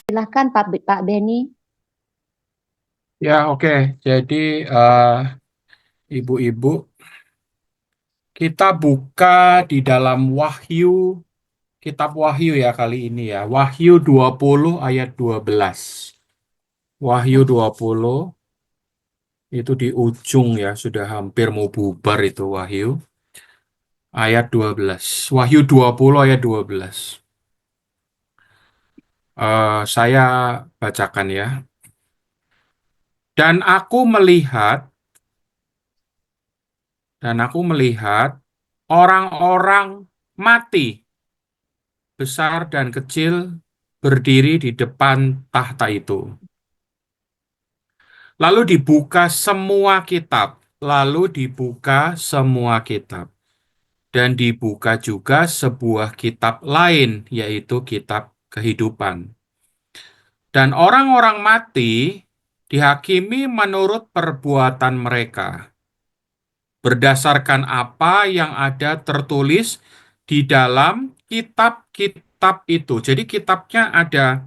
Silahkan Pak Beni. Ya, oke. Jadi, eh, ibu-ibu, kita buka di dalam Wahyu, kitab Wahyu ya kali ini ya. Wahyu 20 ayat 12. Wahyu 20 itu di ujung ya, sudah hampir mau bubar itu Wahyu. Ayat 12. Wahyu 20 ayat 12. Saya bacakan ya. Dan aku melihat, dan aku melihat orang-orang mati besar dan kecil berdiri di depan tahta itu. Lalu dibuka semua kitab. Lalu dibuka semua kitab. Dan dibuka juga sebuah kitab lain, yaitu kitab kehidupan. Dan orang-orang mati dihakimi menurut perbuatan mereka, berdasarkan apa yang ada tertulis di dalam kitab-kitab itu. Jadi kitabnya ada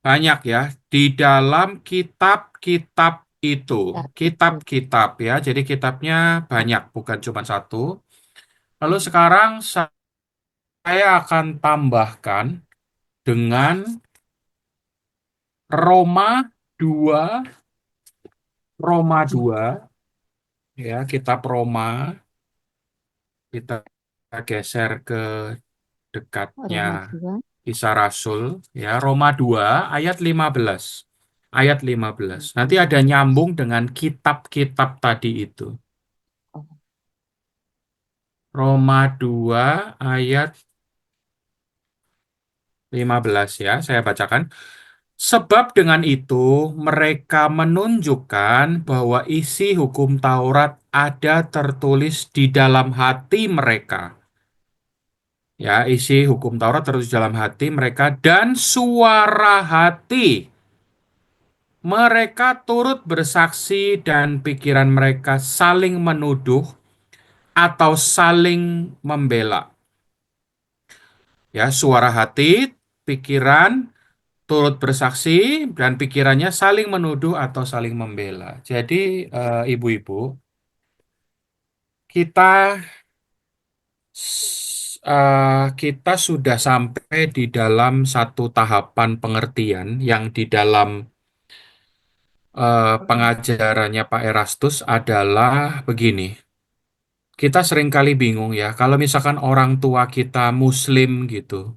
banyak ya di dalam kitab-kitab itu. Tak itu. Kitab-kitab ya. Jadi kitabnya banyak, bukan cuma satu. Lalu sekarang saya akan tambahkan dengan Roma 2, Roma 2 ya, kitab Roma. Kita geser ke dekatnya Roma 2. Kisah Rasul ya, Roma 2 ayat 15. Ayat 15. Nanti ada 15. nyambung dengan kitab-kitab tadi itu. Oh, Roma 2 ayat 15 ya, saya bacakan. Sebab dengan itu mereka menunjukkan bahwa isi hukum Taurat ada tertulis di dalam hati mereka. Ya, isi hukum Taurat tertulis di dalam hati mereka dan suara hati mereka turut bersaksi dan pikiran mereka saling menuduh atau saling membela. Ya, suara hati, pikiran turut bersaksi dan pikirannya saling menuduh atau saling membela. Jadi, ibu-ibu, kita kita sudah sampai di dalam satu tahapan pengertian yang di dalam pengajarannya Pak Erastus adalah begini. Kita seringkali bingung ya, kalau misalkan orang tua kita Muslim gitu,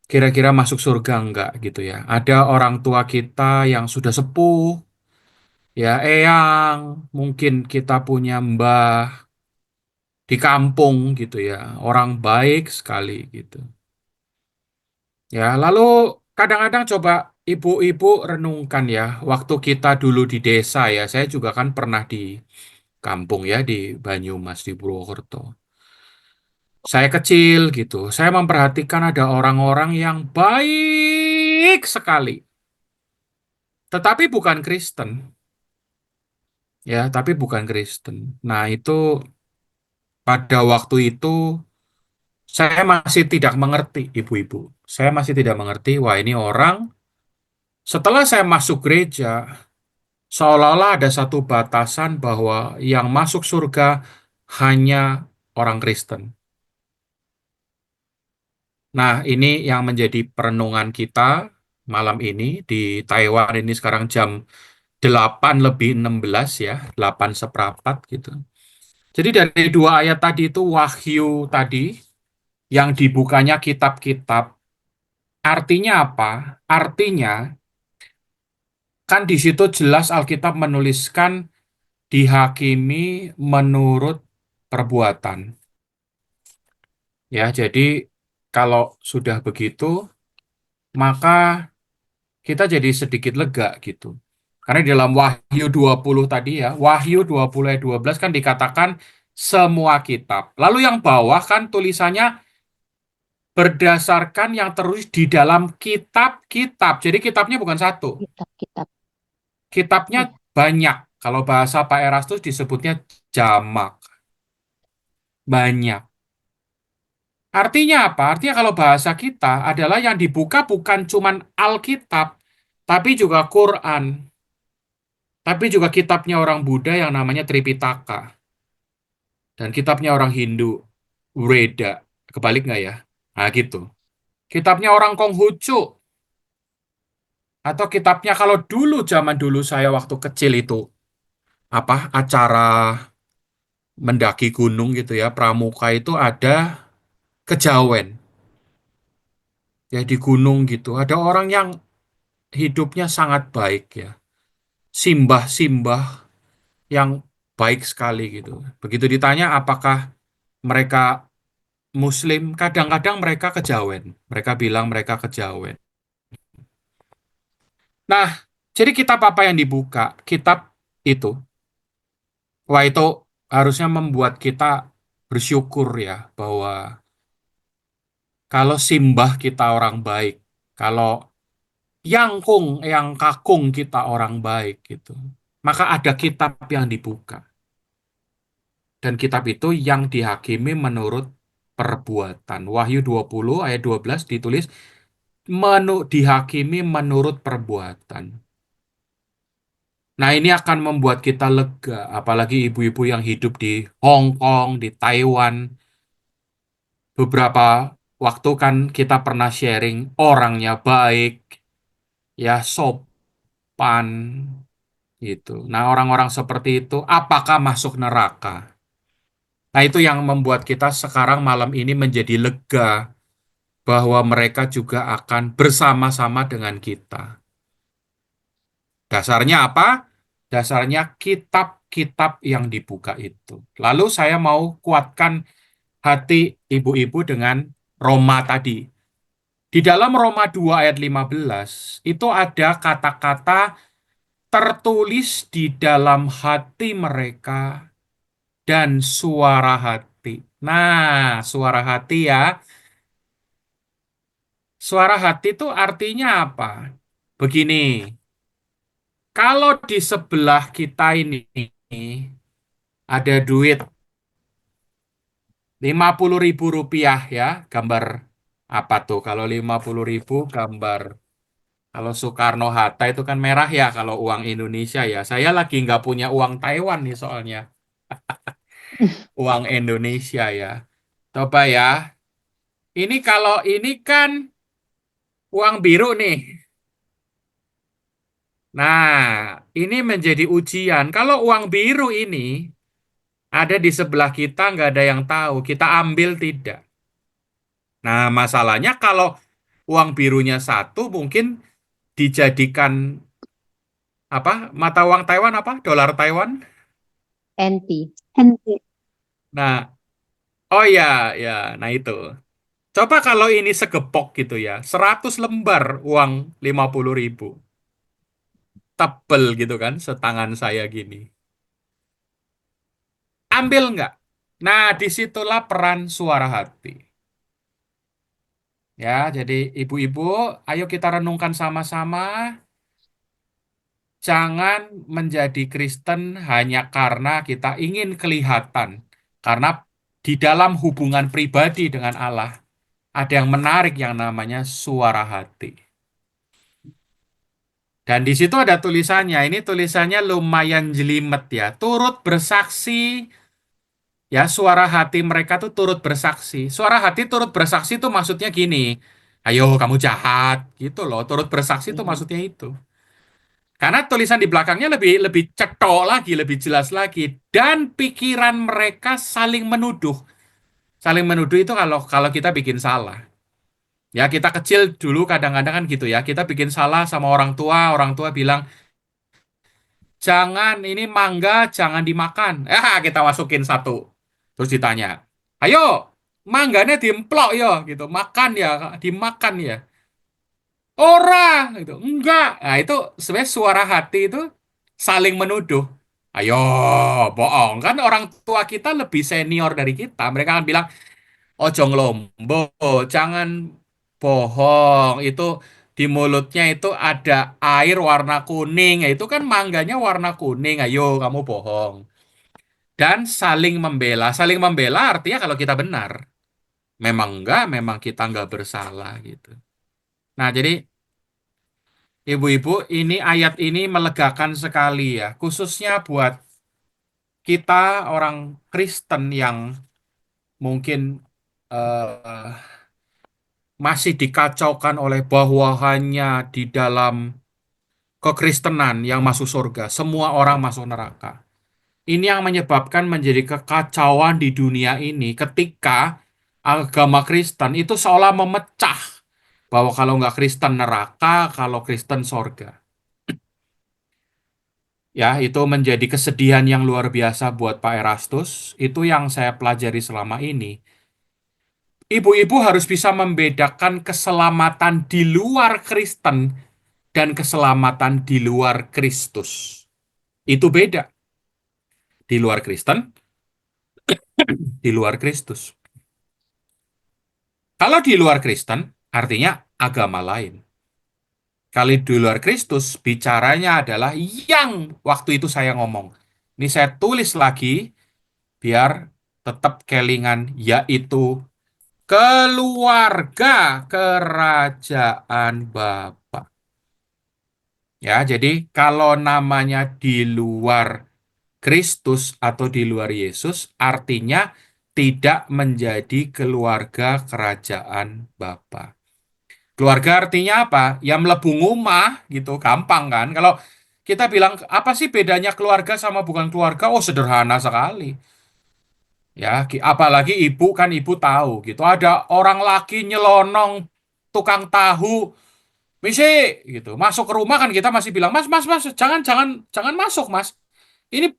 kira-kira masuk surga enggak gitu ya. Ada orang tua kita yang sudah sepuh, ya eyang, mungkin kita punya mbah di kampung gitu ya, orang baik sekali gitu. Ya, lalu kadang-kadang coba ibu-ibu renungkan ya, waktu kita dulu di desa ya, saya juga kan pernah di kampung ya, di Banyumas, di Purwokerto. Saya kecil gitu, saya memperhatikan ada orang-orang yang baik sekali, tetapi bukan Kristen. Ya, tapi bukan Kristen. Nah, itu pada waktu itu saya masih tidak mengerti, ibu-ibu. Saya masih tidak mengerti, wah ini orang, setelah saya masuk gereja, seolah-olah ada satu batasan bahwa yang masuk surga hanya orang Kristen. Nah, ini yang menjadi perenungan kita malam ini di Taiwan ini sekarang jam 8 lebih 16 ya, 8 seperempat gitu. Jadi dari dua ayat tadi itu Wahyu tadi yang dibukanya kitab-kitab, artinya apa? Artinya kan di situ jelas Alkitab menuliskan dihakimi menurut perbuatan. Ya, jadi kalau sudah begitu, maka kita jadi sedikit lega gitu. Karena di dalam Wahyu 20 tadi ya, Wahyu 20 ayat 12 kan dikatakan semua kitab. Lalu yang bawah kan tulisannya berdasarkan yang tertulis di dalam kitab-kitab. Jadi kitabnya bukan satu. kitab-kitab. Kitabnya Iya. banyak. Kalau bahasa Pak Erastus disebutnya jamak. Banyak. Artinya apa? Artinya kalau bahasa kita adalah yang dibuka bukan cuman Alkitab, tapi juga Quran, tapi juga kitabnya orang Buddha yang namanya Tripitaka, dan kitabnya orang Hindu, Weda. Kebalik nggak ya? Nah gitu. Kitabnya orang Konghucu, atau kitabnya kalau dulu zaman dulu saya waktu kecil itu, apa acara mendaki gunung gitu ya, pramuka itu ada kejawen. Ya di gunung gitu. Ada orang yang hidupnya sangat baik ya. Simbah-simbah yang baik sekali gitu. Begitu ditanya apakah mereka Muslim, kadang-kadang mereka kejawen. Mereka bilang mereka kejawen. Nah, jadi kitab apa yang dibuka? Kitab itu. Wah, itu harusnya membuat kita bersyukur ya bahwa kalau simbah kita orang baik, kalau yang kakung kita orang baik gitu. Maka ada kitab yang dibuka. Dan kitab itu yang dihakimi menurut perbuatan. Wahyu 20 ayat 12 ditulis dihakimi menurut perbuatan. Nah, ini akan membuat kita lega, apalagi ibu-ibu yang hidup di Hong Kong, di Taiwan. Beberapa waktu kan kita pernah sharing orangnya baik, ya sopan gitu. Nah, orang-orang seperti itu apakah masuk neraka? Nah, itu yang membuat kita sekarang malam ini menjadi lega bahwa mereka juga akan bersama-sama dengan kita. Dasarnya apa? Dasarnya kitab-kitab yang dibuka itu. Lalu saya mau kuatkan hati ibu-ibu dengan Roma tadi. Di dalam Roma 2 ayat 15 itu ada kata-kata tertulis di dalam hati mereka dan suara hati. Nah, suara hati ya. Suara hati itu artinya apa? Begini, kalau di sebelah kita ini ada duit 50.000 rupiah ya, gambar apa tuh? Kalau 50.000 gambar, kalau Soekarno-Hatta itu kan merah ya kalau uang Indonesia ya. Saya lagi nggak punya uang Taiwan nih soalnya, uang Indonesia ya. Coba ya, ini kalau ini kan uang biru nih. Nah, ini menjadi ujian. Kalau uang biru ini ada di sebelah kita, nggak ada yang tahu. Kita ambil tidak. Nah, masalahnya kalau uang birunya satu, mungkin dijadikan apa? Mata uang Taiwan apa? Dolar Taiwan. NT. Nah, oh ya, ya. Nah itu. Coba kalau ini segepok gitu ya, 100 lembar uang 50.000. Tebel gitu kan, setangan saya gini. Ambil nggak? Nah, disitulah peran suara hati. Ya, jadi ibu-ibu, ayo kita renungkan sama-sama. Jangan menjadi Kristen hanya karena kita ingin kelihatan. Karena di dalam hubungan pribadi dengan Allah, ada yang menarik yang namanya suara hati. Dan di situ ada tulisannya. Ini tulisannya lumayan jelimet ya. Turut bersaksi, ya suara hati mereka tuh turut bersaksi. Suara hati turut bersaksi itu maksudnya gini. Ayo kamu jahat, gitu loh. Turut bersaksi itu Mhm. maksudnya itu. Karena tulisan di belakangnya lebih lebih cetok lagi, lebih jelas lagi. Dan pikiran mereka saling menuduh. Saling menuduh itu kalau kalau kita bikin salah. Ya kita kecil dulu kadang-kadang kan gitu ya. Kita bikin salah sama orang tua bilang, jangan ini mangga, jangan dimakan. Kita masukin satu. Terus ditanya, ayo mangganya diemplok ya, gitu. Makan ya, dimakan ya. Ora, gitu. Enggak. Nah, itu sebenarnya suara hati itu saling menuduh. Ayo, bohong. Kan orang tua kita lebih senior dari kita. Mereka akan bilang, ojo ngelombo, jangan bohong. Itu di mulutnya itu ada air warna kuning. Ya, itu kan mangganya warna kuning. Ayo, kamu bohong. Dan saling membela. Saling membela artinya kalau kita benar. Memang enggak, memang kita enggak bersalah gitu. Nah, jadi ibu-ibu, ini ayat ini melegakan sekali ya, khususnya buat kita orang Kristen yang mungkin eh, masih dikacaukan oleh bahwa hanya di dalam kekristenan yang masuk surga, semua orang masuk neraka. Ini yang menyebabkan menjadi kekacauan di dunia ini ketika agama Kristen itu seolah memecah bahwa kalau nggak Kristen neraka, kalau Kristen sorga. Ya, itu menjadi kesedihan yang luar biasa buat Pak Erastus. Itu yang saya pelajari selama ini. Ibu-ibu harus bisa membedakan keselamatan di luar Kristen dan keselamatan di luar Kristus. Itu beda. Di luar Kristen, di luar Kristus. Kalau di luar Kristen, artinya agama lain. Kalau di luar Kristus, bicaranya adalah yang waktu itu saya ngomong. Ini saya tulis lagi, biar tetap kelingan, yaitu keluarga kerajaan Bapa. Ya, jadi kalau namanya di luar Kristus atau di luar Yesus, artinya tidak menjadi keluarga kerajaan Bapa. Keluarga artinya apa? Ya mlebu ngumah gitu, gampang kan? Kalau kita bilang apa sih bedanya keluarga sama bukan keluarga? Oh, sederhana sekali. Ya, apalagi ibu kan ibu tahu gitu. Ada orang laki nyelonong tukang tahu, misi gitu. Masuk ke rumah kan kita masih bilang, "Mas, Mas, Mas, jangan jangan jangan masuk, Mas. Ini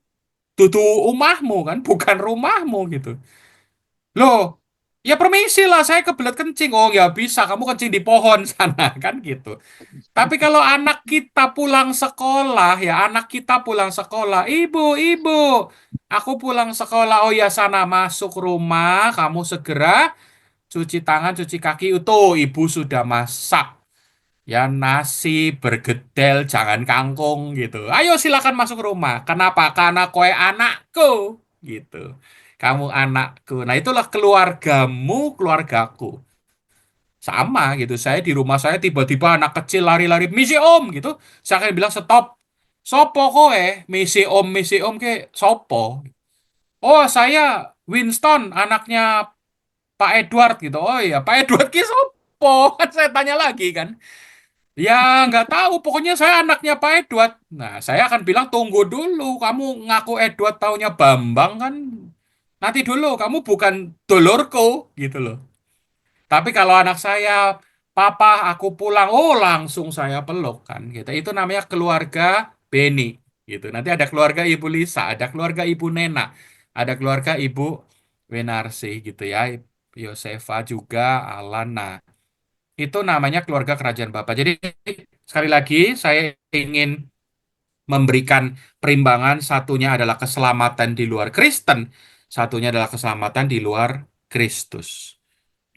dudu rumahmu kan, bukan rumahmu gitu." Loh, ya permisi lah, saya kebelet kencing. Oh, ya bisa, kamu kencing di pohon sana kan gitu. Tapi kalau anak kita pulang sekolah, ya anak kita pulang sekolah, ibu, ibu, aku pulang sekolah. Oh ya sana masuk rumah, kamu segera cuci tangan, cuci kaki. Itu ibu sudah masak. Ya nasi bergedel, jangan kangkung gitu. Ayo silakan masuk rumah. Kenapa? Karena kowe anakku gitu. Kamu anakku. Nah itulah keluargamu, keluargaku. Sama gitu. Saya di rumah saya tiba-tiba anak kecil lari-lari, misi om gitu. Saya akan bilang stop. Sopo kowe, misi om ke sopo. Oh saya Winston, anaknya Pak Edward gitu. Oh iya, Pak Edward ki sopo. Kan saya tanya lagi kan. Ya nggak tahu, pokoknya saya anaknya Pak Edward. Nah saya akan bilang tunggu dulu. Kamu ngaku Edward taunya Bambang kan. Nanti dulu, kamu bukan dulurku gitu loh. Tapi kalau anak saya, papa, aku pulang, oh langsung saya peluk kan, gitu. Itu namanya keluarga Beni, gitu. Nanti ada keluarga Ibu Lisa, ada keluarga Ibu Nena, ada keluarga Ibu Wenarsi, gitu ya. Yosefa juga, Alana. Itu namanya keluarga kerajaan Bapak. Jadi sekali lagi saya ingin memberikan perimbangan, satunya adalah keselamatan di luar Kristen, satunya adalah keselamatan di luar Kristus.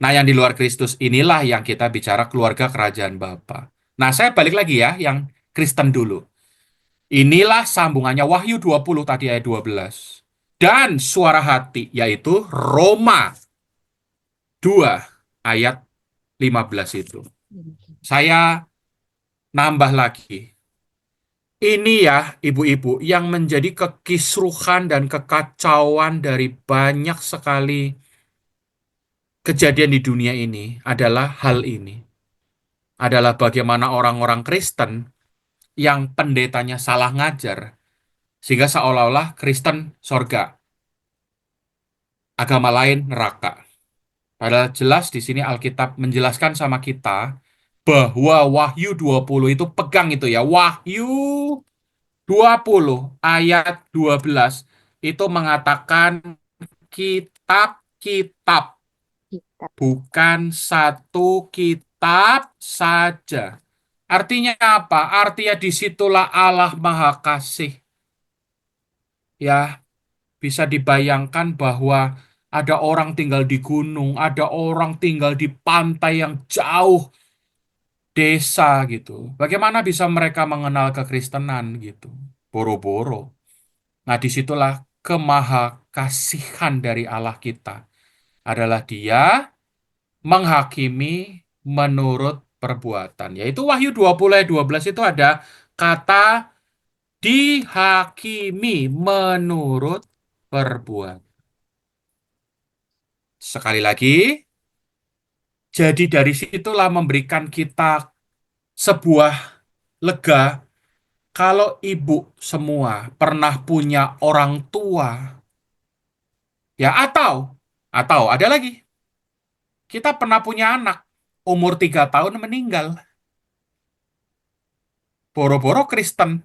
Nah, yang di luar Kristus inilah yang kita bicara keluarga kerajaan Bapa. Nah, saya balik lagi ya, yang Kristen dulu. Inilah sambungannya Wahyu 20 tadi ayat 12. Dan suara hati, yaitu Roma 2 ayat 15 itu. Saya nambah lagi. Ini ya, ibu-ibu, yang menjadi kekisruhan dan kekacauan dari banyak sekali kejadian di dunia ini adalah hal ini. Adalah bagaimana orang-orang Kristen yang pendetanya salah ngajar, sehingga seolah-olah Kristen sorga, agama lain neraka. Padahal jelas di sini Alkitab menjelaskan sama kita bahwa Wahyu 20 itu pegang itu ya. Wahyu 20 ayat 12 itu mengatakan kitab-kitab, Kitab. bukan satu kitab saja. Artinya apa? Artinya disitulah Allah Maha Kasih. Ya, bisa dibayangkan bahwa ada orang tinggal di gunung, ada orang tinggal di pantai yang jauh, desa gitu. Bagaimana bisa mereka mengenal kekristenan gitu? Boro-boro. Nah, disitulah kemahakasihan dari Allah kita. Adalah Dia menghakimi menurut perbuatan. Yaitu Wahyu 20 ayat 12 itu ada kata dihakimi menurut perbuatan. Sekali lagi, jadi dari situlah memberikan kita sebuah lega kalau ibu semua pernah punya orang tua, ya atau ada lagi, kita pernah punya anak umur 3 tahun meninggal, boro-boro Kristen,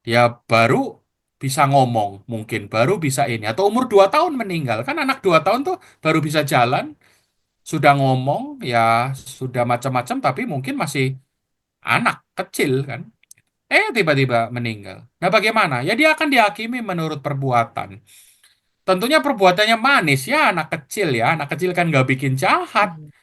ya baru bisa ngomong, mungkin baru bisa ini, atau umur 2 tahun meninggal, kan anak 2 tahun tuh baru bisa jalan, sudah ngomong, ya sudah macam-macam, tapi mungkin masih anak kecil kan. Tiba-tiba meninggal. Nah, bagaimana? Ya dia akan dihakimi menurut perbuatan. Tentunya perbuatannya manis ya, anak kecil ya. Anak kecil kan nggak bikin jahat. Mhm.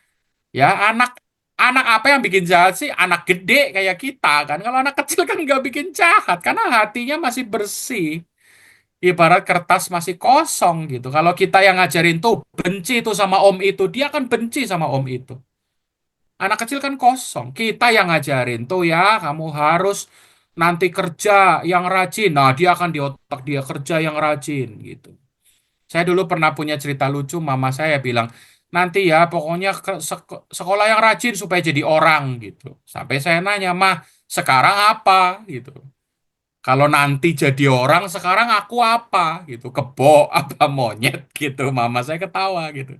Ya, anak anak apa yang bikin jahat sih? Anak gede kayak kita kan. Kalau anak kecil kan nggak bikin jahat karena hatinya masih bersih. Ibarat kertas masih kosong gitu. Kalau kita yang ngajarin tuh benci tuh sama om itu, dia akan benci sama om itu. Anak kecil kan kosong. Kita yang ngajarin tuh ya, kamu harus nanti kerja yang rajin. Nah, dia akan di otak dia kerja yang rajin gitu. Saya dulu pernah punya cerita lucu, mama saya bilang, nanti ya pokoknya ke sekolah yang rajin supaya jadi orang gitu. Sampai saya nanya, mah sekarang apa gitu. Kalau nanti jadi orang, sekarang aku apa gitu. Kebo apa monyet gitu. Mama saya ketawa gitu.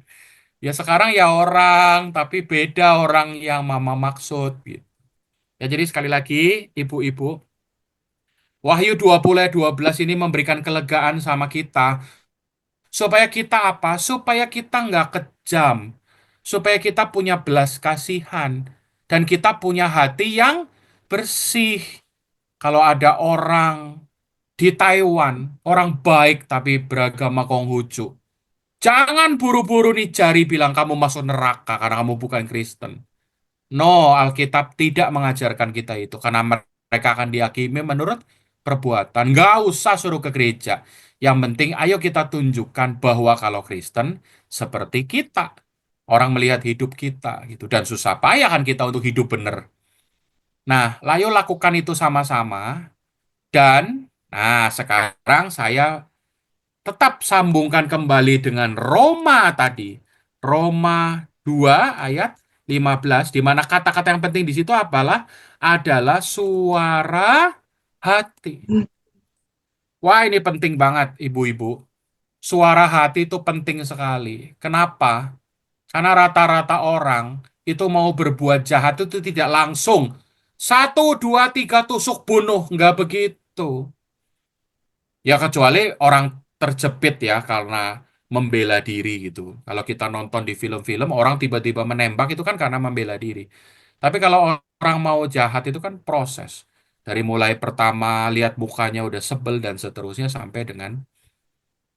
Ya sekarang ya orang, tapi beda orang yang mama maksud gitu. Ya jadi sekali lagi, ibu-ibu, Wahyu 20 ayat 12 ini memberikan kelegaan sama kita. Supaya kita apa? Supaya kita nggak kejam. Supaya kita punya belas kasihan. Dan kita punya hati yang bersih. Kalau ada orang di Taiwan, orang baik tapi beragama Konghucu. Jangan buru-buru nih jari bilang kamu masuk neraka karena kamu bukan Kristen. No, Alkitab tidak mengajarkan kita itu karena mereka akan dihakimi menurut perbuatan. Nggak usah suruh ke gereja. Yang penting ayo kita tunjukkan bahwa kalau Kristen seperti kita. Orang melihat hidup kita gitu dan susah payah kan kita untuk hidup benar. Nah, ayo lakukan itu sama-sama dan sekarang saya tetap sambungkan kembali dengan Roma tadi. Roma 2 ayat 15, di mana kata-kata yang penting di situ adalah suara hati. Wah, ini penting banget, ibu-ibu. Suara hati itu penting sekali. Kenapa? Karena rata-rata orang itu mau berbuat jahat itu tidak langsung. Satu, dua, tiga, tusuk bunuh. Nggak begitu. Ya kecuali orang terjepit ya karena membela diri gitu. Kalau kita nonton di film-film orang tiba-tiba menembak itu kan karena membela diri. Tapi kalau orang mau jahat itu kan proses. Dari mulai pertama lihat mukanya udah sebel dan seterusnya sampai dengan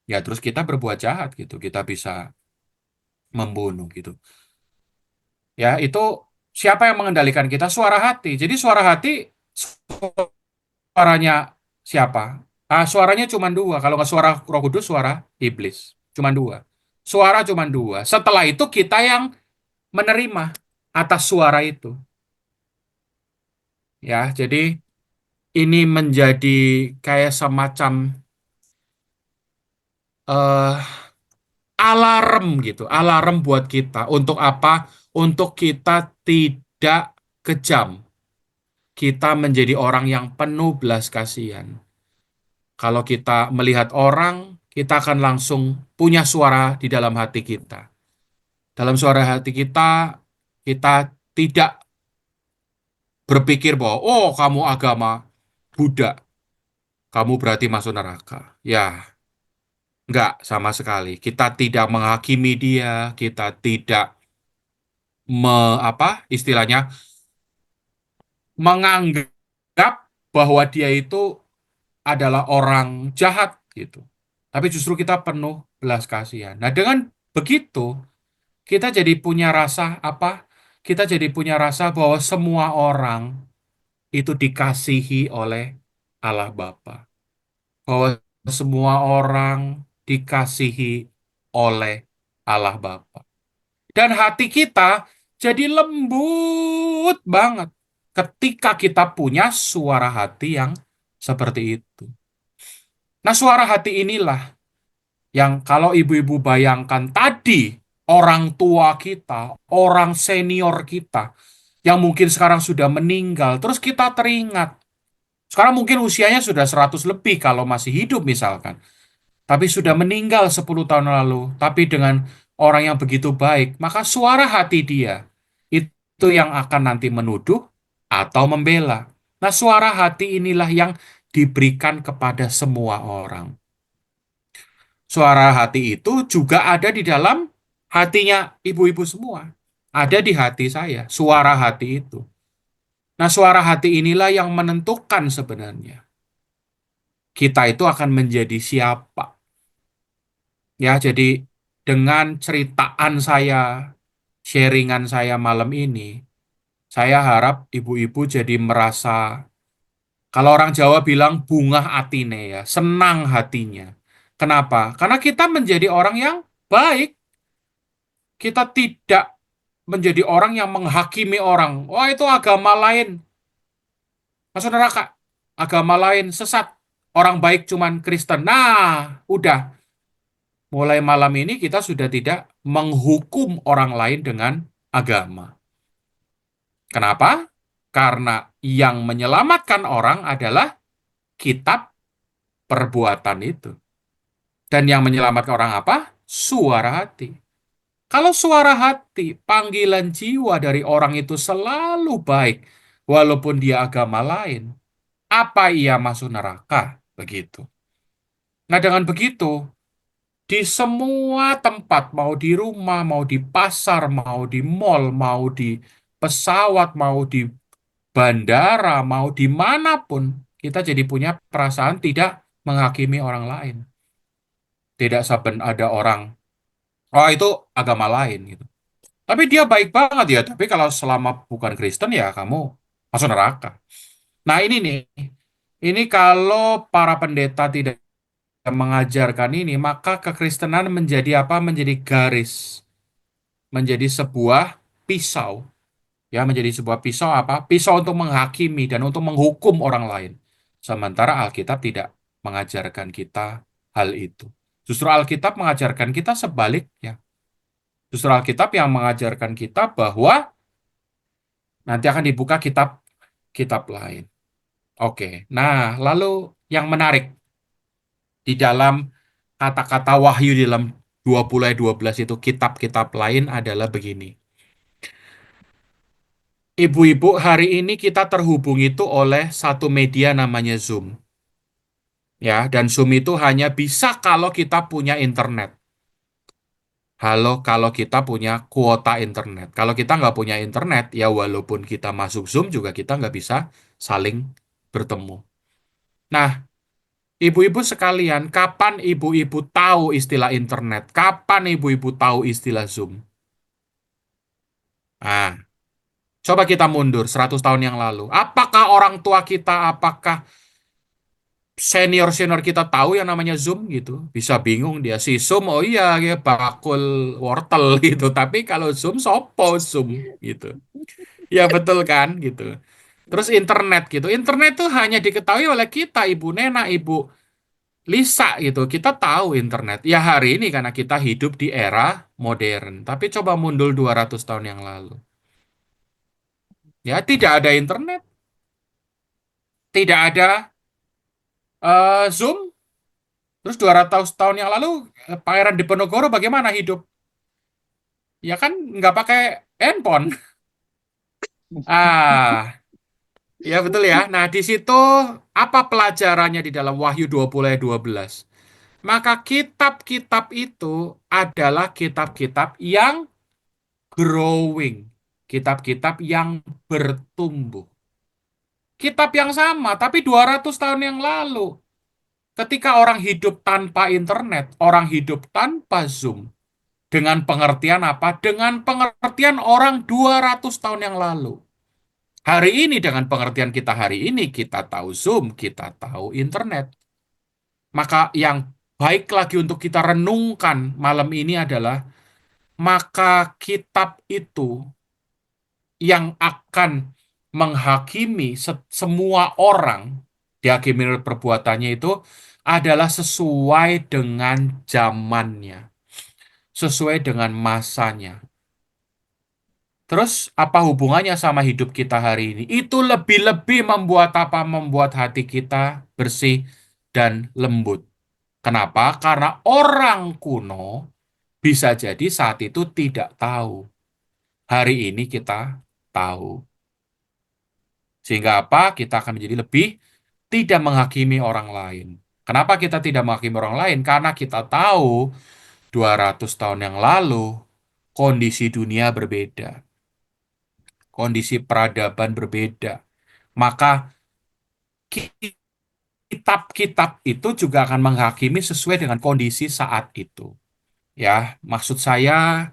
ya terus kita berbuat jahat gitu. Kita bisa membunuh gitu. Ya itu siapa yang mengendalikan kita? Suara hati. Jadi suara hati suaranya siapa? Suaranya cuma dua. Kalau nggak suara Roh Kudus, suara iblis. Cuma dua. Suara cuma dua. Setelah itu kita yang menerima atas suara itu. Ya, jadi ini menjadi kayak semacam eh alarm gitu. Alarm buat kita. Untuk apa? Untuk kita tidak kejam. Kita menjadi orang yang penuh belas kasihan. Kalau kita melihat orang, kita akan langsung punya suara di dalam hati kita. Dalam suara hati kita, kita tidak berpikir bahwa, oh kamu agama Buddha, kamu berarti masuk neraka. Ya, enggak sama sekali. Kita tidak menghakimi dia, kita tidak istilahnya menganggap bahwa dia itu adalah orang jahat gitu. Tapi justru kita penuh belas kasihan. Nah, dengan begitu kita jadi punya rasa apa? Kita jadi punya rasa bahwa semua orang itu dikasihi oleh Allah Bapa. Bahwa semua orang dikasihi oleh Allah Bapa. Dan hati kita jadi lembut banget ketika kita punya suara hati yang seperti itu. Nah, suara hati inilah yang kalau ibu-ibu bayangkan tadi, orang tua kita, orang senior kita, yang mungkin sekarang sudah meninggal, terus kita teringat. Sekarang mungkin usianya sudah 100 lebih kalau masih hidup misalkan. Tapi sudah meninggal 10 tahun lalu. Tapi dengan orang yang begitu baik, maka suara hati dia itu yang akan nanti menuduh atau membela. Nah, suara hati inilah yang diberikan kepada semua orang. Suara hati itu juga ada di dalam hatinya ibu-ibu semua. Ada di hati saya, suara hati itu. Nah, suara hati inilah yang menentukan sebenarnya. Kita itu akan menjadi siapa. Ya, jadi dengan ceritaan saya, sharingan saya malam ini, saya harap ibu-ibu jadi merasa, kalau orang Jawa bilang bungah atine ya, senang hatinya. Kenapa? Karena kita menjadi orang yang baik. Kita tidak menjadi orang yang menghakimi orang. Wah, itu agama lain. Masuk neraka. Agama lain sesat. Orang baik cuman Kristen. Nah, udah. Mulai malam ini kita sudah tidak menghukum orang lain dengan agama. Kenapa? Karena yang menyelamatkan orang adalah kitab perbuatan itu. Dan yang menyelamatkan orang apa? Suara hati. Kalau suara hati, panggilan jiwa dari orang itu selalu baik, walaupun dia agama lain, apa ia masuk neraka? Begitu. Nah, dengan begitu, di semua tempat, mau di rumah, mau di pasar, mau di mall, mau di pesawat, mau di bandara, mau dimanapun, kita jadi punya perasaan tidak menghakimi orang lain. Tidak saben ada orang, oh itu agama lain gitu. Tapi dia baik banget ya, tapi kalau selama bukan Kristen ya kamu masuk neraka. Nah ini nih, ini kalau para pendeta tidak mengajarkan ini, maka kekristenan menjadi apa? Menjadi garis, menjadi sebuah pisau. Ya, menjadi sebuah pisau apa? Pisau untuk menghakimi dan untuk menghukum orang lain. Sementara Alkitab tidak mengajarkan kita hal itu. Justru Alkitab mengajarkan kita sebaliknya. Justru Alkitab yang mengajarkan kita bahwa nanti akan dibuka kitab lain. Oke. Nah, lalu yang menarik di dalam kata-kata wahyu di dalam 20 ayat 12 itu kitab-kitab lain adalah begini. Ibu-ibu, hari ini kita terhubung itu oleh satu media namanya Zoom. Ya, dan Zoom itu hanya bisa kalau kita punya internet. Halo, kalau kita punya kuota internet. Kalau kita nggak punya internet, ya walaupun kita masuk Zoom juga kita nggak bisa saling bertemu. Nah, ibu-ibu sekalian, kapan ibu-ibu tahu istilah internet? Kapan ibu-ibu tahu istilah Zoom? Nah, coba kita mundur 100 tahun yang lalu. Apakah orang tua kita, apakah senior-senior kita tahu yang namanya Zoom gitu? Bisa bingung dia. Si Zoom, oh iya, ya bakul wortel gitu. Tapi kalau Zoom, sopo Zoom gitu. Ya betul kan gitu. Terus internet gitu. Internet tuh hanya diketahui oleh kita, Ibu Nena, Ibu Lisa gitu. Kita tahu internet. Ya hari ini karena kita hidup di era modern. Tapi coba mundur 200 tahun yang lalu. Ya tidak ada internet. Tidak ada Zoom. Terus 200 tahun yang lalu Pangeran Diponegoro bagaimana hidup? Ya kan nggak pakai handphone. Ah, ya betul ya. Nah di situ apa pelajarannya di dalam Wahyu 20 ayat 12? Maka kitab-kitab itu adalah kitab-kitab yang growing. Kitab-kitab yang bertumbuh. Kitab yang sama, tapi 200 tahun yang lalu. Ketika orang hidup tanpa internet, orang hidup tanpa Zoom. Dengan pengertian apa? Dengan pengertian orang 200 tahun yang lalu. Hari ini dengan pengertian kita hari ini, kita tahu Zoom, kita tahu internet. Maka yang baik lagi untuk kita renungkan malam ini adalah maka kitab itu yang akan menghakimi semua orang, dihakimi oleh perbuatannya itu adalah sesuai dengan zamannya, sesuai dengan masanya. Terus apa hubungannya sama hidup kita hari ini? Itu lebih-lebih membuat apa? Membuat hati kita bersih dan lembut. Kenapa? Karena orang kuno bisa jadi saat itu tidak tahu. Hari ini kita tahu. Sehingga apa? Kita akan menjadi lebih tidak menghakimi orang lain. Kenapa kita tidak menghakimi orang lain? Karena kita tahu 200 tahun yang lalu kondisi dunia berbeda, kondisi peradaban berbeda. Maka kitab-kitab itu juga akan menghakimi sesuai dengan kondisi saat itu. Ya, maksud saya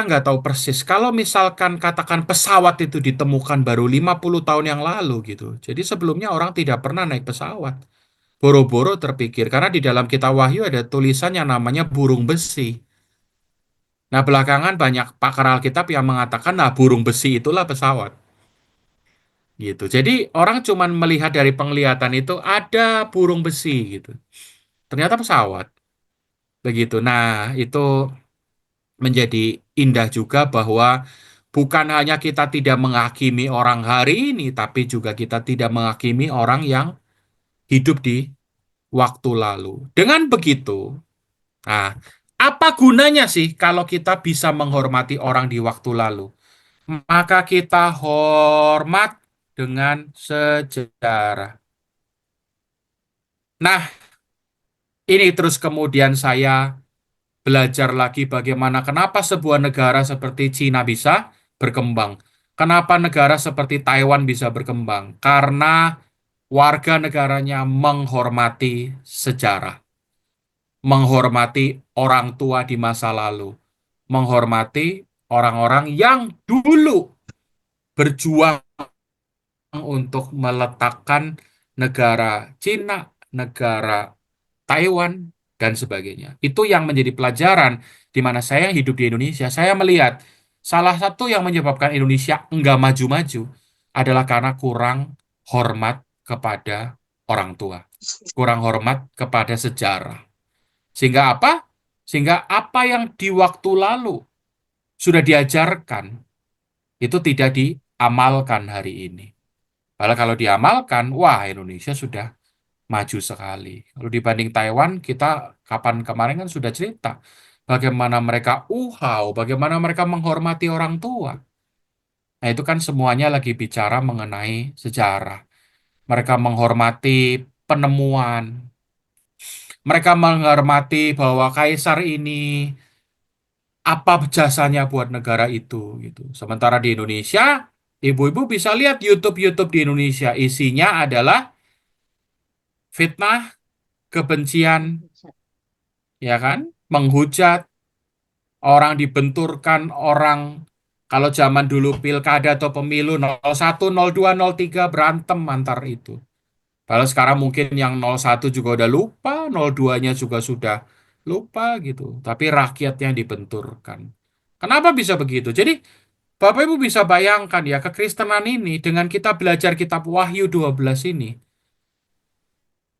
nggak tahu persis. Kalau misalkan katakan pesawat itu ditemukan baru 50 tahun yang lalu gitu. Jadi sebelumnya orang tidak pernah naik pesawat. Boro-boro terpikir, karena di dalam kitab Wahyu ada tulisan yang namanya burung besi. Nah, belakangan banyak pakar Alkitab yang mengatakan, nah burung besi itulah pesawat. Gitu. Jadi orang cuman melihat dari penglihatan itu ada burung besi gitu. Ternyata pesawat. Begitu. Nah, itu menjadi indah juga bahwa bukan hanya kita tidak menghakimi orang hari ini, tapi juga kita tidak menghakimi orang yang hidup di waktu lalu. Dengan begitu, nah, apa gunanya sih kalau kita bisa menghormati orang di waktu lalu? Maka kita hormat dengan sejarah. Nah, ini terus kemudian saya belajar lagi bagaimana kenapa sebuah negara seperti Cina bisa berkembang. Kenapa negara seperti Taiwan bisa berkembang? Karena warga negaranya menghormati sejarah, menghormati orang tua di masa lalu, menghormati orang-orang yang dulu berjuang untuk meletakkan negara Cina, negara Taiwan, dan sebagainya. Itu yang menjadi pelajaran di mana saya hidup di Indonesia. Saya melihat salah satu yang menyebabkan Indonesia enggak maju-maju adalah karena kurang hormat kepada orang tua, kurang hormat kepada sejarah. Sehingga apa? Sehingga apa yang di waktu lalu sudah diajarkan itu tidak diamalkan hari ini. Padahal kalau diamalkan, wah Indonesia sudah maju sekali. Kalau dibanding Taiwan, kita kapan kemarin kan sudah cerita bagaimana mereka bagaimana mereka menghormati orang tua. Nah, itu kan semuanya lagi bicara mengenai sejarah. Mereka menghormati penemuan. Mereka menghormati bahwa kaisar ini apa jasanya buat negara itu gitu. Sementara di Indonesia, ibu-ibu bisa lihat YouTube-YouTube di Indonesia isinya adalah fitnah, kebencian, ya kan? Menghujat, orang dibenturkan, orang kalau zaman dulu pilkada atau pemilu 01, 02, 03 berantem antar itu. Padahal sekarang mungkin yang 01 juga udah lupa, 02-nya juga sudah lupa gitu. Tapi rakyatnya dibenturkan. Kenapa bisa begitu? Jadi Bapak Ibu bisa bayangkan ya kekristenan ini dengan kita belajar kitab Wahyu 12 ini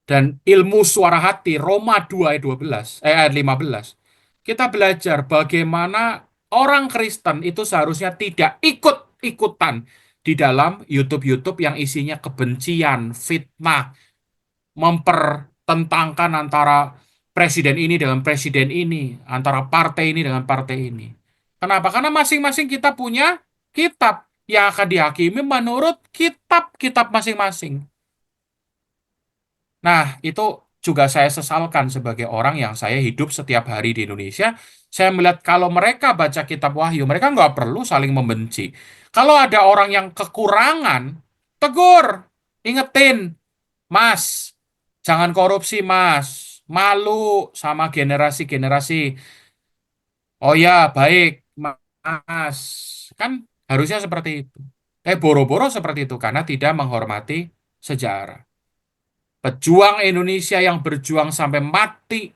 dan ilmu suara hati Roma 2 ayat 12 ayat 15. Kita belajar bagaimana orang Kristen itu seharusnya tidak ikut-ikutan di dalam YouTube-YouTube yang isinya kebencian, fitnah, mempertentangkan antara presiden ini dengan presiden ini, antara partai ini dengan partai ini. Kenapa? Karena masing-masing kita punya kitab yang akan dihakimi menurut kitab-kitab masing-masing. Nah, itu juga saya sesalkan sebagai orang yang saya hidup setiap hari di Indonesia. Saya melihat kalau mereka baca kitab Wahyu, mereka nggak perlu saling membenci. Kalau ada orang yang kekurangan, tegur, ingetin, Mas, jangan korupsi, Mas. Malu sama generasi-generasi. Oh ya, baik, Mas. Kan harusnya seperti itu. Boro-boro seperti itu karena tidak menghormati sejarah. Pejuang Indonesia yang berjuang sampai mati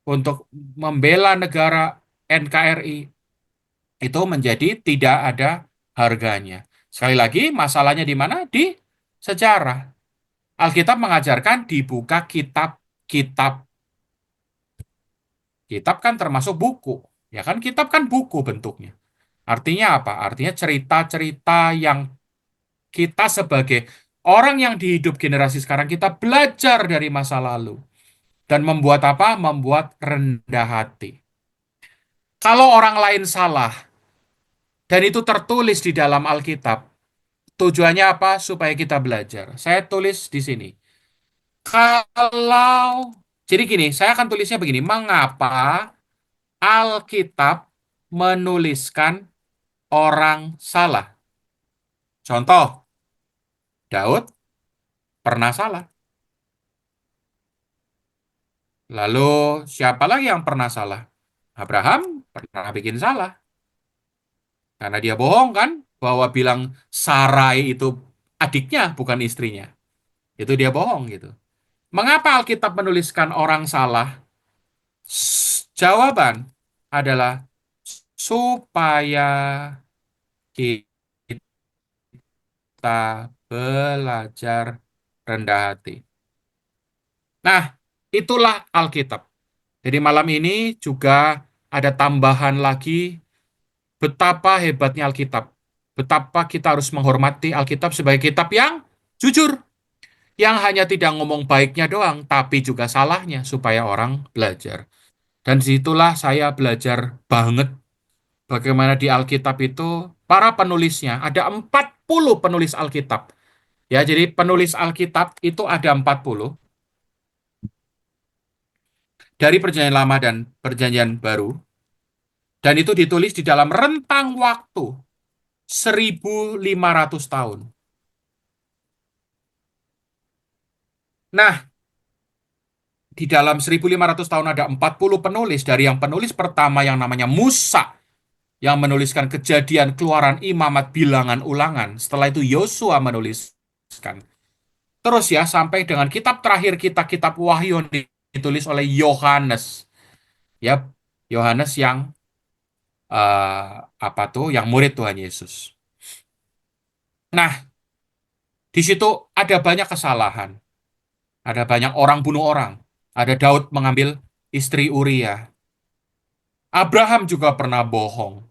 untuk membela negara NKRI itu menjadi tidak ada harganya. Sekali lagi, masalahnya di mana? Di sejarah. Alkitab mengajarkan dibuka kitab-kitab. Kitab kan termasuk buku. Ya kan, kitab kan buku bentuknya. Artinya apa? Artinya cerita-cerita yang kita sebagai orang yang dihidup generasi sekarang, kita belajar dari masa lalu. Dan membuat apa? Membuat rendah hati. Kalau orang lain salah, dan itu tertulis di dalam Alkitab, tujuannya apa? Supaya kita belajar. Saya tulis di sini. Kalau, jadi gini, saya akan tulisnya begini. Mengapa Alkitab menuliskan orang salah? Contoh, Daud pernah salah. Lalu siapa lagi yang pernah salah? Abraham pernah bikin salah. Karena dia bohong kan, bahwa bilang Sarai itu adiknya, bukan istrinya. Itu dia bohong gitu. Mengapa Alkitab menuliskan orang salah? Jawaban adalah supaya kita belajar rendah hati. Nah, itulah Alkitab. Jadi malam ini juga ada tambahan lagi betapa hebatnya Alkitab. Betapa kita harus menghormati Alkitab sebagai kitab yang jujur. Yang hanya tidak ngomong baiknya doang, tapi juga salahnya supaya orang belajar. Dan situlah saya belajar banget bagaimana di Alkitab itu para penulisnya. Ada 40 penulis Alkitab. Ya, jadi penulis Alkitab itu ada 40 dari Perjanjian Lama dan Perjanjian Baru. Dan itu ditulis di dalam rentang waktu 1.500 tahun. Nah, di dalam 1.500 tahun ada 40 penulis. Dari yang penulis pertama yang namanya Musa, yang menuliskan Kejadian, Keluaran, Imamat, Bilangan, Ulangan. Setelah itu Yosua menuliskan. Terus ya, sampai dengan kitab terakhir kita, kitab Wahyu, ditulis oleh Yohanes. Ya, Yohanes yang apa tuh? Yang murid Tuhan Yesus. Nah, di situ ada banyak kesalahan. Ada banyak orang bunuh orang. Ada Daud mengambil istri Uria. Abraham juga pernah bohong.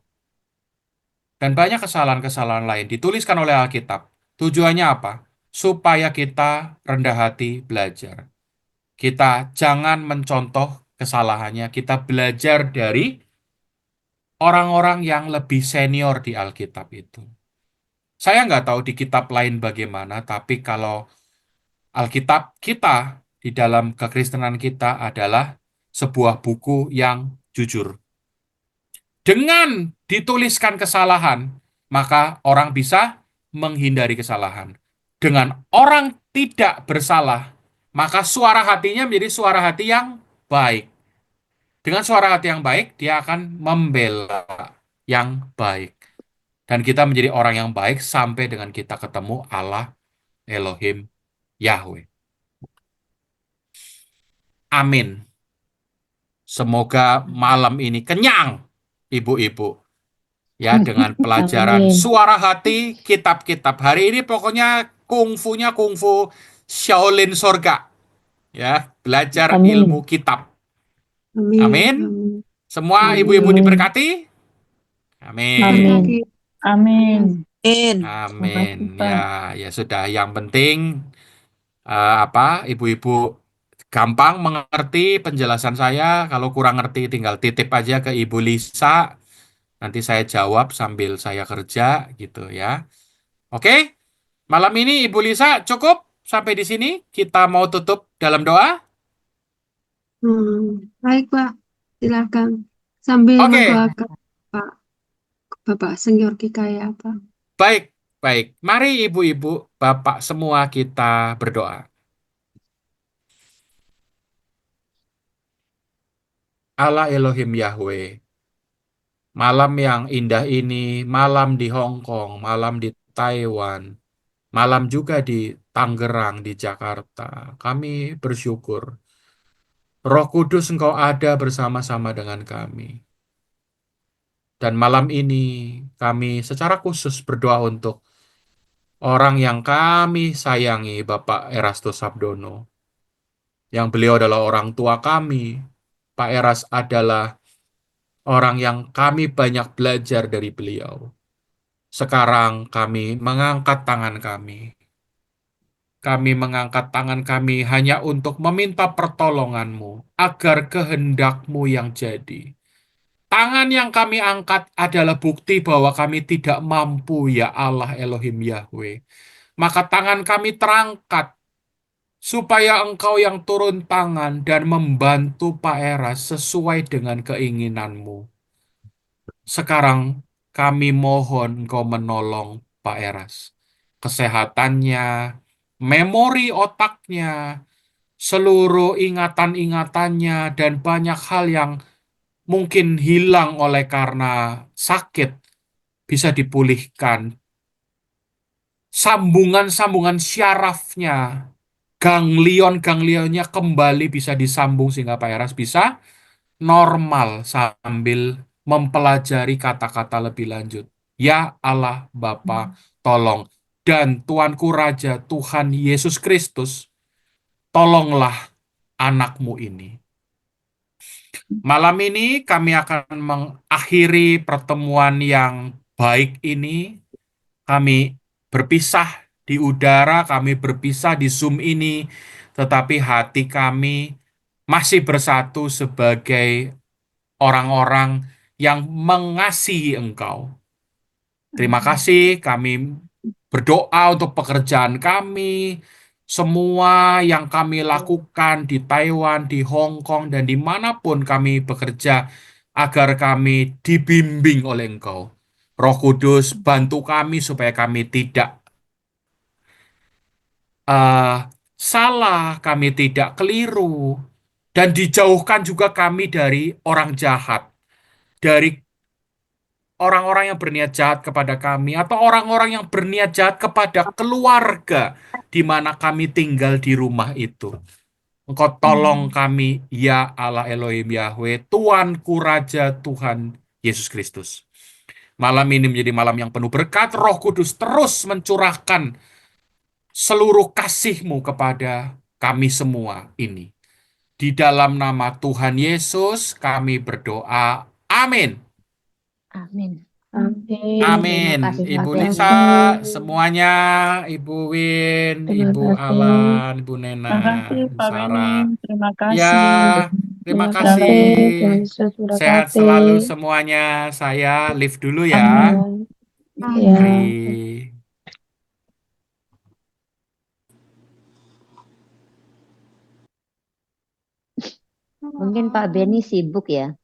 Dan banyak kesalahan-kesalahan lain dituliskan oleh Alkitab. Tujuannya apa? Supaya kita rendah hati belajar. Kita jangan mencontoh kesalahannya. Kita belajar dari orang-orang yang lebih senior di Alkitab itu. Saya nggak tahu di kitab lain bagaimana, tapi kalau Alkitab kita di dalam kekristenan kita adalah sebuah buku yang jujur. Dengan dituliskan kesalahan, maka orang bisa menghindari kesalahan. Dengan orang tidak bersalah, maka suara hatinya menjadi suara hati yang baik. Dengan suara hati yang baik, dia akan membela yang baik. Dan kita menjadi orang yang baik sampai dengan kita ketemu Allah Elohim Yahweh. Amin. Semoga malam ini kenyang, ibu-ibu. Ya, dengan pelajaran Amin. suara hati, kitab-kitab. Hari ini pokoknya kungfunya kungfu Shaolin Sorga. Ya, belajar ilmu Amin. kitab. Amin. Amin. Amin. Semua ibu-ibu Amin. Amin. diberkati. Amin. Berkati. Amin. Amin. In. Terima Amin. kasih, Ya, Pak. ya sudah. Yang penting apa? Ibu-ibu gampang mengerti penjelasan saya. Kalau kurang ngerti, tinggal titip aja ke Ibu Lisa. Nanti saya jawab sambil saya kerja, gitu ya. Oke, malam ini Ibu Lisa cukup sampai di sini. Kita mau tutup dalam doa. Baik, Pak. Silakan. Sambil Oke, mendoakan Pak, Bapak Senior Kikaya, Pak. baik, baik. Mari ibu-ibu, bapak semua kita berdoa. Allah Elohim Yahweh, malam yang indah ini, malam di Hong Kong, malam di Taiwan, malam juga di Tangerang, di Jakarta. Kami bersyukur. Roh Kudus Engkau ada bersama-sama dengan kami. Dan malam ini kami secara khusus berdoa untuk orang yang kami sayangi, Bapak Erastus Sabdono. Yang beliau adalah orang tua kami. Pak Eras adalah orang yang kami banyak belajar dari beliau. Sekarang kami mengangkat tangan kami. Kami mengangkat tangan kami hanya untuk meminta pertolongan-Mu, agar kehendak-Mu yang jadi. Tangan yang kami angkat adalah bukti bahwa kami tidak mampu, ya Allah Elohim Yahweh. Maka tangan kami terangkat, supaya Engkau yang turun tangan dan membantu Pak Eras sesuai dengan keinginan-Mu. Sekarang kami mohon Engkau menolong Pak Eras. Kesehatannya, memori otaknya, seluruh ingatan-ingatannya, dan banyak hal yang mungkin hilang oleh karena sakit bisa dipulihkan. Sambungan-sambungan syarafnya, ganglion-ganglionnya kembali bisa disambung sehingga Pak Eras bisa normal sambil mempelajari kata-kata lebih lanjut. Ya Allah Bapa, tolong. Dan Tuanku Raja Tuhan Yesus Kristus, tolonglah anakmu ini. Malam ini kami akan mengakhiri pertemuan yang baik ini. Kami berpisah di udara, kami berpisah di Zoom ini, tetapi hati kami masih bersatu sebagai orang-orang yang mengasihi Engkau. Terima kasih, kami berdoa untuk pekerjaan kami, semua yang kami lakukan di Taiwan, di Hong Kong, dan dimanapun kami bekerja, agar kami dibimbing oleh Engkau. Roh Kudus, bantu kami supaya kami tidak eh, salah, kami tidak keliru, dan dijauhkan juga kami dari orang jahat, dari orang-orang yang berniat jahat kepada kami, atau orang-orang yang berniat jahat kepada keluarga di mana kami tinggal di rumah itu. Engkau tolong kami, ya Allah Elohim Yahweh, Tuanku Raja Tuhan Yesus Kristus. Malam ini menjadi malam yang penuh berkat. Roh Kudus terus mencurahkan seluruh kasih-Mu kepada kami semua ini. Di dalam nama Tuhan Yesus kami berdoa. Amin. Amin. Amin. Amin. Terima kasih Ibu Pak Lisa, Beni. semuanya, Ibu Win, Terima Ibu kasih. Alan, Ibu Nena, Terima kasih Ibu Pak Sarah. Beni, terima Ya, kasih. terima Terima kasih. kasih. Tuhan Yesus Sehat berkati. selalu semuanya. Saya live dulu ya. Amin. Ya. Mari. Mungkin Pak Beni sibuk ya.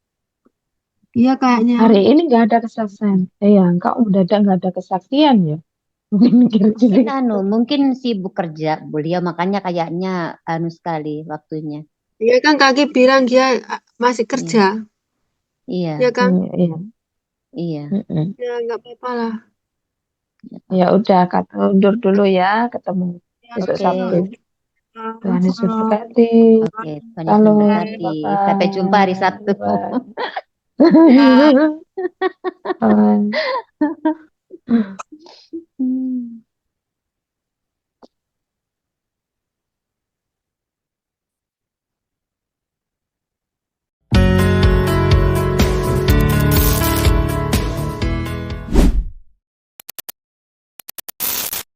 Iya kayaknya. Hari ini nggak ada kesaksian. Ya, enggak mendadak nggak ada kesaksian ya. Mungkin kira-kira. Mungkin sibuk kerja beliau, makanya kayaknya sekali waktunya. Iya kan Kaki bilang dia masih kerja. Iya, Iya kan? Iya. iya. Mm-mm. Ya nggak apa-apa lah. Ya udah, kata undur dulu ya. Ketemu besok Oke. Sabtu. Tuhan Yesus berkati. Oke, Tuhan Yesus Halo. memberkati. Bye-bye. Sampai jumpa hari Sabtu. Bye. Bye. Hmm.